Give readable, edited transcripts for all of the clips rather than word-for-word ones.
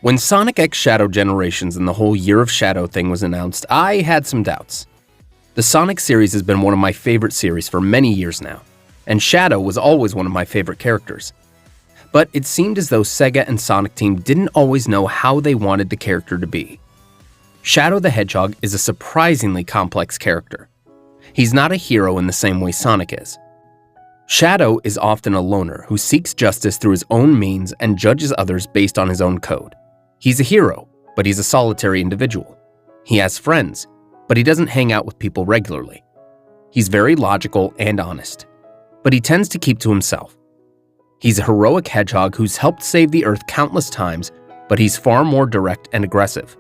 When Sonic X Shadow Generations and the whole Year of Shadow thing was announced, I had some doubts. The Sonic series has been one of my favorite series for many years now, and Shadow was always one of my favorite characters. But it seemed as though Sega and Sonic Team didn't always know how they wanted the character to be. Shadow the Hedgehog is a surprisingly complex character. He's not a hero in the same way Sonic is. Shadow is often a loner who seeks justice through his own means and judges others based on his own code. He's a hero, but he's a solitary individual. He has friends, but he doesn't hang out with people regularly. He's very logical and honest, but he tends to keep to himself. He's a heroic hedgehog who's helped save the Earth countless times, but he's far more direct and aggressive.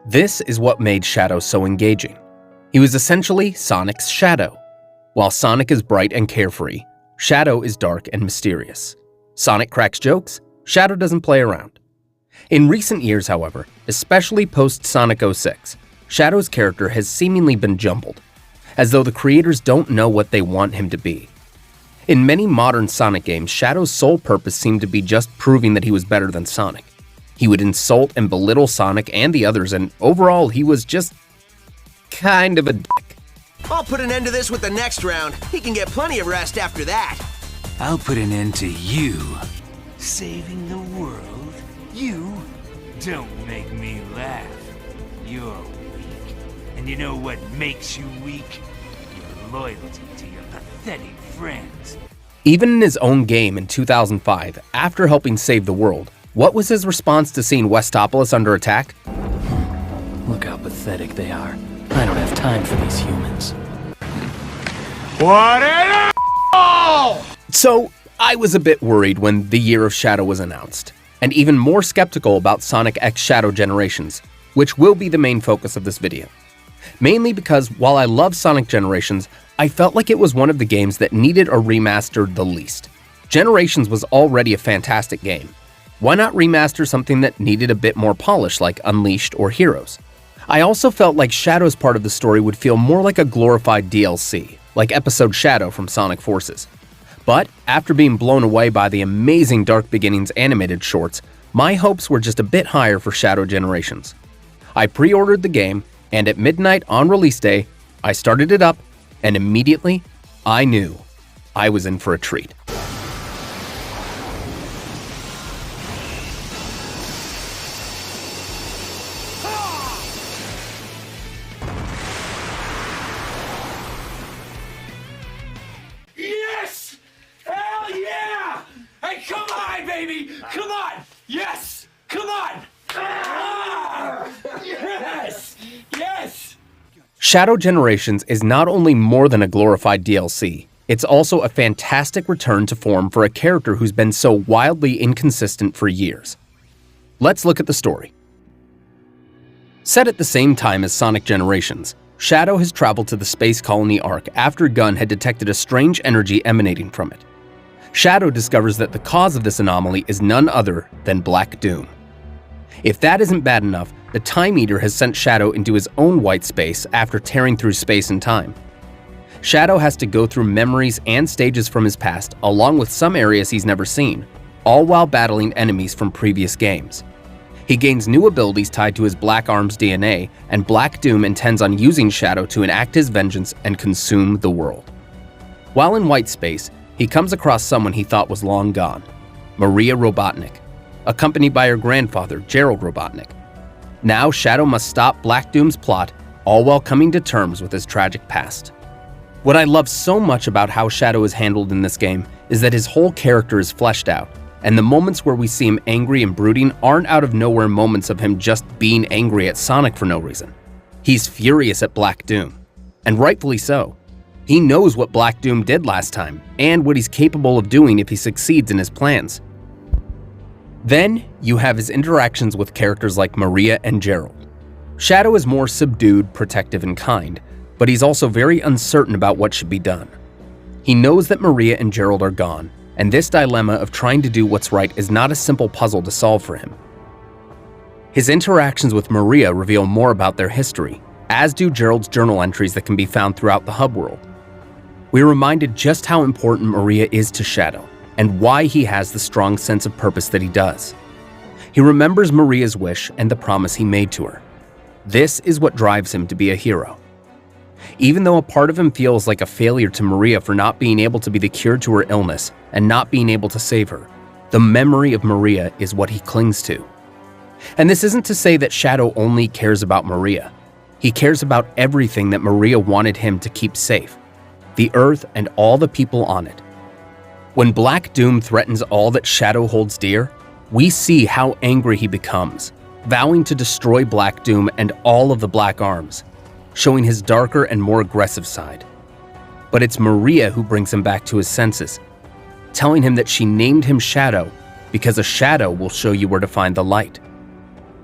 This is what made Shadow so engaging. He was essentially Sonic's shadow. While Sonic is bright and carefree, Shadow is dark and mysterious. Sonic cracks jokes, Shadow doesn't play around. In recent years, however, especially post-Sonic 06, Shadow's character has seemingly been jumbled, as though the creators don't know what they want him to be. In many modern Sonic games, Shadow's sole purpose seemed to be just proving that he was better than Sonic. He would insult and belittle Sonic and the others, and overall, he was just kind of a dick. I'll put an end to this with the next round. He can get plenty of rest after that. I'll put an end to you. Saving the world? You? Don't make me laugh. You're weak. And you know what makes you weak? Your loyalty to your pathetic friends. Even in his own game in 2005, after helping save the world, what was his response to seeing Westopolis under attack? Look how pathetic they are. I don't have time for these humans. What an a**hole! So, I was a bit worried when the Year of Shadow was announced, and even more skeptical about Sonic X Shadow Generations, which will be the main focus of this video. Mainly because while I love Sonic Generations, I felt like it was one of the games that needed a remaster the least. Generations was already a fantastic game. Why not remaster something that needed a bit more polish like Unleashed or Heroes? I also felt like Shadow's part of the story would feel more like a glorified DLC, like Episode Shadow from Sonic Forces. But after being blown away by the amazing Dark Beginnings animated shorts, my hopes were just a bit higher for Shadow Generations. I pre-ordered the game, and at midnight on release day, I started it up, and immediately, I knew I was in for a treat. Yes! Hell yeah! Hey, come on, baby! Come on! Yes! Come on! Ah! Yes! Yes! Shadow Generations is not only more than a glorified DLC, it's also a fantastic return to form for a character who's been so wildly inconsistent for years. Let's look at the story. Set at the same time as Sonic Generations, Shadow has traveled to the space colony Ark after Gunn had detected a strange energy emanating from it. Shadow discovers that the cause of this anomaly is none other than Black Doom. If that isn't bad enough, the Time Eater has sent Shadow into his own white space after tearing through space and time. Shadow has to go through memories and stages from his past, along with some areas he's never seen, all while battling enemies from previous games. He gains new abilities tied to his Black Arm's DNA, and Black Doom intends on using Shadow to enact his vengeance and consume the world. While in white space, he comes across someone he thought was long gone, Maria Robotnik, accompanied by her grandfather, Gerald Robotnik. Now Shadow must stop Black Doom's plot, all while coming to terms with his tragic past. What I love so much about how Shadow is handled in this game is that his whole character is fleshed out, and the moments where we see him angry and brooding aren't out of nowhere moments of him just being angry at Sonic for no reason. He's furious at Black Doom, and rightfully so. He knows what Black Doom did last time, and what he's capable of doing if he succeeds in his plans. Then, you have his interactions with characters like Maria and Gerald. Shadow is more subdued, protective, and kind, but he's also very uncertain about what should be done. He knows that Maria and Gerald are gone, and this dilemma of trying to do what's right is not a simple puzzle to solve for him. His interactions with Maria reveal more about their history, as do Gerald's journal entries that can be found throughout the hub world. We're reminded just how important Maria is to Shadow, and why he has the strong sense of purpose that he does. He remembers Maria's wish and the promise he made to her. This is what drives him to be a hero. Even though a part of him feels like a failure to Maria for not being able to be the cure to her illness and not being able to save her, the memory of Maria is what he clings to. And this isn't to say that Shadow only cares about Maria. He cares about everything that Maria wanted him to keep safe, the Earth and all the people on it. When Black Doom threatens all that Shadow holds dear, we see how angry he becomes, vowing to destroy Black Doom and all of the Black Arms, showing his darker and more aggressive side. But it's Maria who brings him back to his senses, telling him that she named him Shadow because a shadow will show you where to find the light.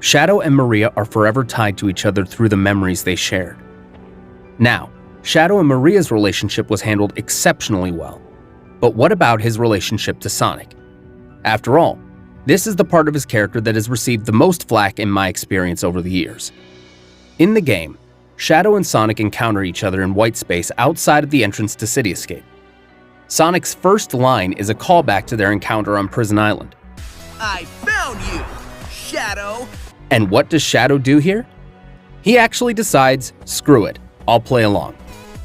Shadow and Maria are forever tied to each other through the memories they shared. Now, Shadow and Maria's relationship was handled exceptionally well. But what about his relationship to Sonic? After all, this is the part of his character that has received the most flack in my experience over the years. In the game, Shadow and Sonic encounter each other in white space outside of the entrance to City Escape. Sonic's first line is a callback to their encounter on Prison Island. I found you, Shadow! And what does Shadow do here? He actually decides, screw it, I'll play along.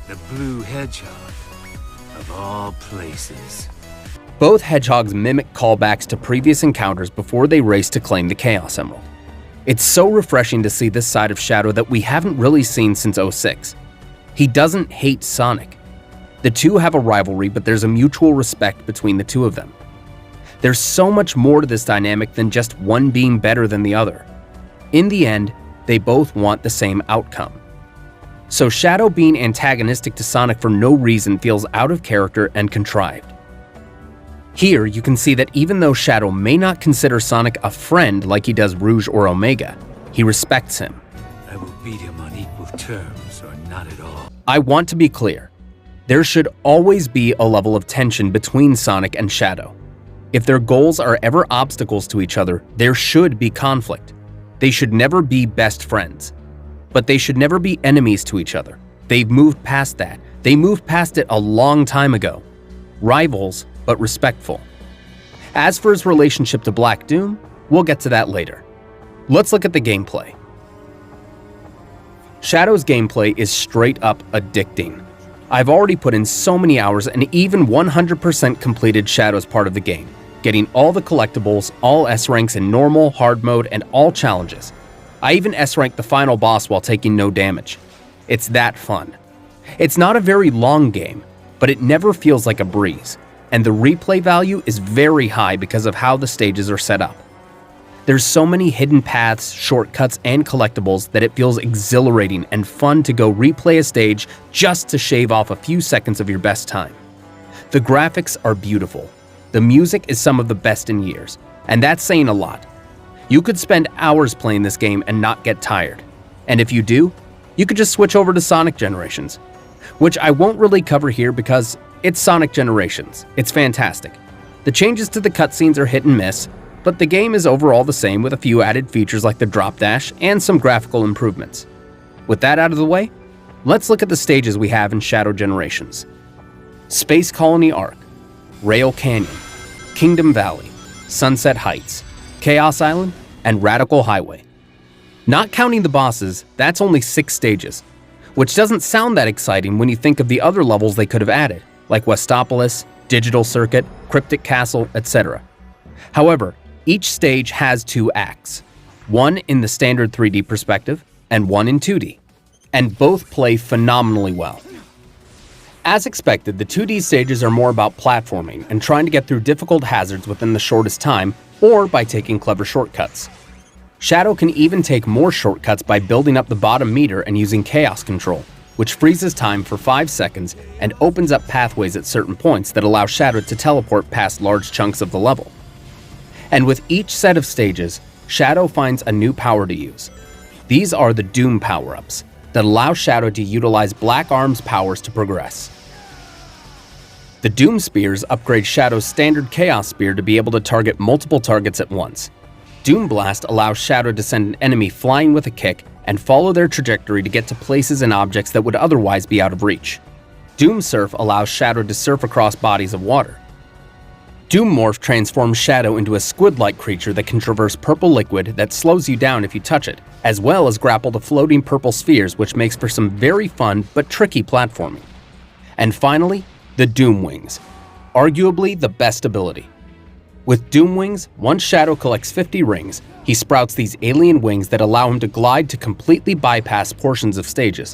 The blue hedgehog, of all places. Both hedgehogs mimic callbacks to previous encounters before they race to claim the Chaos Emerald. It's so refreshing to see this side of Shadow that we haven't really seen since 06. He doesn't hate Sonic. The two have a rivalry, but there's a mutual respect between the two of them. There's so much more to this dynamic than just one being better than the other. In the end, they both want the same outcome. So Shadow being antagonistic to Sonic for no reason feels out of character and contrived. Here, you can see that even though Shadow may not consider Sonic a friend like he does Rouge or Omega, he respects him. I will beat him on equal terms or not at all. I want to be clear. There should always be a level of tension between Sonic and Shadow. If their goals are ever obstacles to each other, there should be conflict. They should never be best friends. But they should never be enemies to each other. They've moved past that. They moved past it a long time ago. Rivals, but respectful. As for his relationship to Black Doom, we'll get to that later. Let's look at the gameplay. Shadow's gameplay is straight up addicting. I've already put in so many hours and even 100% completed Shadow's part of the game, getting all the collectibles, all S ranks in normal, hard mode, and all challenges. I even S ranked the final boss while taking no damage. It's that fun. It's not a very long game, but it never feels like a breeze, and the replay value is very high because of how the stages are set up. There's so many hidden paths, shortcuts, and collectibles that it feels exhilarating and fun to go replay a stage just to shave off a few seconds of your best time. The graphics are beautiful. The music is some of the best in years, and that's saying a lot. You could spend hours playing this game and not get tired. And if you do, you could just switch over to Sonic Generations, which I won't really cover here because it's Sonic Generations. It's fantastic. The changes to the cutscenes are hit and miss, but the game is overall the same with a few added features like the drop dash and some graphical improvements. With that out of the way, let's look at the stages we have in Shadow Generations. Space Colony Arc, Rail Canyon, Kingdom Valley, Sunset Heights, Chaos Island, and Radical Highway. Not counting the bosses, that's only 6 stages, which doesn't sound that exciting when you think of the other levels they could have added, like Westopolis, Digital Circuit, Cryptic Castle, etc. However, each stage has 2 acts, one in the standard 3D perspective and one in 2D, and both play phenomenally well. As expected, the 2D stages are more about platforming and trying to get through difficult hazards within the shortest time or by taking clever shortcuts. Shadow can even take more shortcuts by building up the bottom meter and using Chaos Control, which freezes time for 5 seconds and opens up pathways at certain points that allow Shadow to teleport past large chunks of the level. And with each set of stages, Shadow finds a new power to use. These are the Doom power-ups that allow Shadow to utilize Black Arm's powers to progress. The Doom Spears upgrade Shadow's standard Chaos Spear to be able to target multiple targets at once. Doom Blast allows Shadow to send an enemy flying with a kick and follow their trajectory to get to places and objects that would otherwise be out of reach. Doom Surf allows Shadow to surf across bodies of water. Doom Morph transforms Shadow into a squid-like creature that can traverse purple liquid that slows you down if you touch it, as well as grapple to floating purple spheres, which makes for some very fun but tricky platforming. And finally, the Doom Wings, arguably the best ability. With Doom Wings, once Shadow collects 50 rings, he sprouts these alien wings that allow him to glide to completely bypass portions of stages.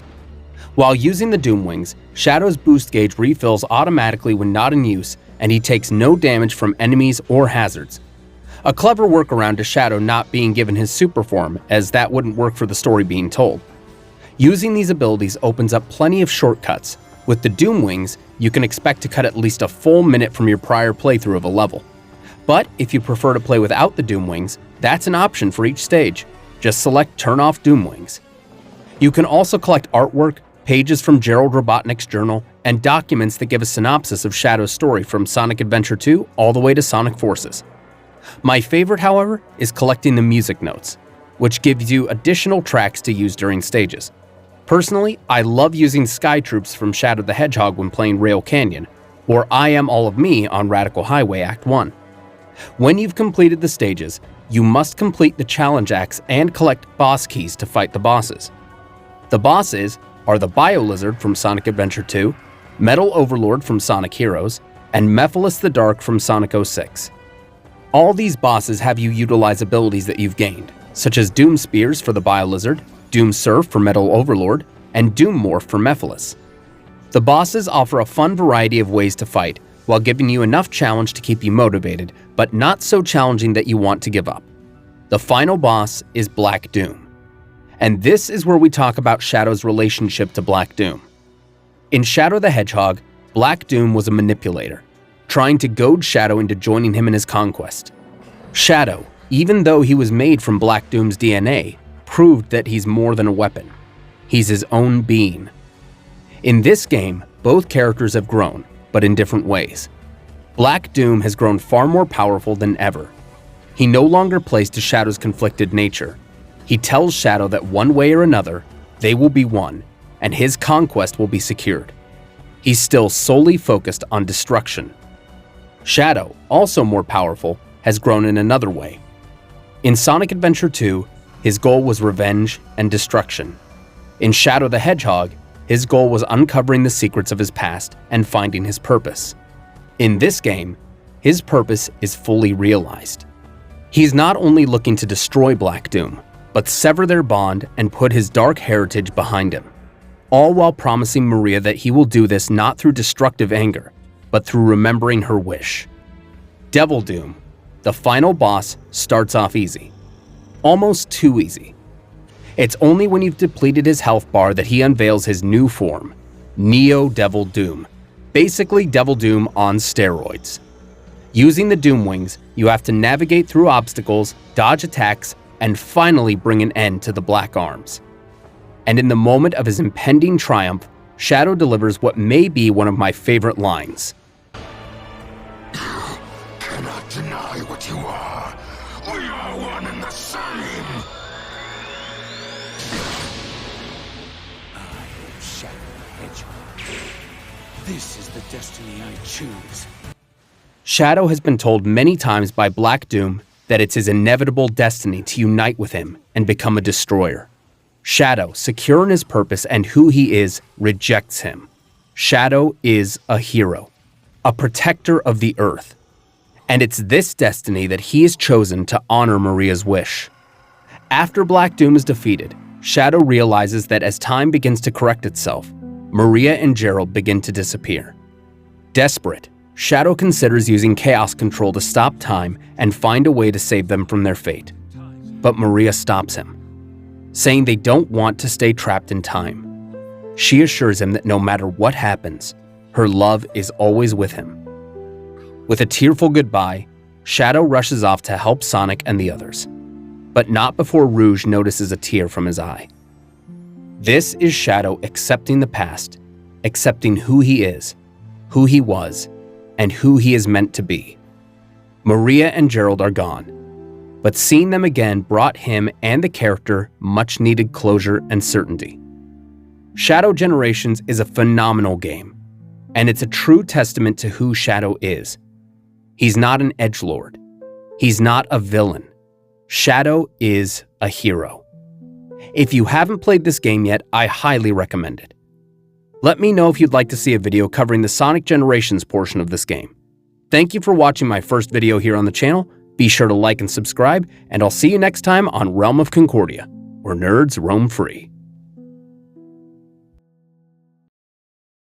While using the Doom Wings, Shadow's boost gauge refills automatically when not in use, and he takes no damage from enemies or hazards. A clever workaround to Shadow not being given his super form, as that wouldn't work for the story being told. Using these abilities opens up plenty of shortcuts. With the Doom Wings, you can expect to cut at least a full minute from your prior playthrough of a level. But if you prefer to play without the Doom Wings, that's an option for each stage. Just select Turn Off Doom Wings. You can also collect artwork, pages from Gerald Robotnik's journal, and documents that give a synopsis of Shadow's story from Sonic Adventure 2 all the way to Sonic Forces. My favorite, however, is collecting the music notes, which gives you additional tracks to use during stages. Personally, I love using Sky Troops from Shadow the Hedgehog when playing Rail Canyon, or I Am All of Me on Radical Highway Act 1. When you've completed the stages, you must complete the challenge acts and collect boss keys to fight the bosses. The bosses are the Bio-Lizard from Sonic Adventure 2, Metal Overlord from Sonic Heroes, and Mephiles the Dark from Sonic 06. All these bosses have you utilize abilities that you've gained, such as Doom Spears for the Bio-Lizard, Doom Surf for Metal Overlord, and Doom Morph for Mephiles. The bosses offer a fun variety of ways to fight, while giving you enough challenge to keep you motivated, but not so challenging that you want to give up. The final boss is Black Doom. And this is where we talk about Shadow's relationship to Black Doom. In Shadow the Hedgehog, Black Doom was a manipulator, trying to goad Shadow into joining him in his conquest. Shadow, even though he was made from Black Doom's DNA, proved that he's more than a weapon. He's his own being. In this game, both characters have grown, but in different ways. Black Doom has grown far more powerful than ever. He no longer plays to Shadow's conflicted nature. He tells Shadow that one way or another, they will be one, and his conquest will be secured. He's still solely focused on destruction. Shadow, also more powerful, has grown in another way. In Sonic Adventure 2, his goal was revenge and destruction. In Shadow the Hedgehog, his goal was uncovering the secrets of his past and finding his purpose. In this game, his purpose is fully realized. He's not only looking to destroy Black Doom, but sever their bond and put his dark heritage behind him, all while promising Maria that he will do this not through destructive anger, but through remembering her wish. Devil Doom, the final boss, starts off easy. Almost too easy. It's only when you've depleted his health bar that he unveils his new form, Neo Devil Doom, basically Devil Doom on steroids. Using the Doom Wings, you have to navigate through obstacles, dodge attacks, and finally bring an end to the Black Arms. And in the moment of his impending triumph, Shadow delivers what may be one of my favorite lines. You cannot deny what you are. We are one and the same. I am Shadow the Hedgehog. This is the destiny I choose. Shadow has been told many times by Black Doom that it's his inevitable destiny to unite with him and become a destroyer. Shadow, secure in his purpose and who he is, rejects him. Shadow is a hero, a protector of the Earth. And it's this destiny that he has chosen to honor Maria's wish. After Black Doom is defeated, Shadow realizes that as time begins to correct itself, Maria and Gerald begin to disappear. Desperate, Shadow considers using Chaos Control to stop time and find a way to save them from their fate. But Maria stops him, saying they don't want to stay trapped in time. She assures him that no matter what happens, her love is always with him. With a tearful goodbye, Shadow rushes off to help Sonic and the others, but not before Rouge notices a tear from his eye. This is Shadow accepting the past, accepting who he is, who he was, and who he is meant to be. Maria and Gerald are gone, but seeing them again brought him and the character much needed closure and certainty. Shadow Generations is a phenomenal game, and it's a true testament to who Shadow is. He's not an edgelord. He's not a villain. Shadow is a hero. If you haven't played this game yet, I highly recommend it. Let me know if you'd like to see a video covering the Sonic Generations portion of this game. Thank you for watching my first video here on the channel. Be sure to like and subscribe, and I'll see you next time on Realm of Concordia, where nerds roam free.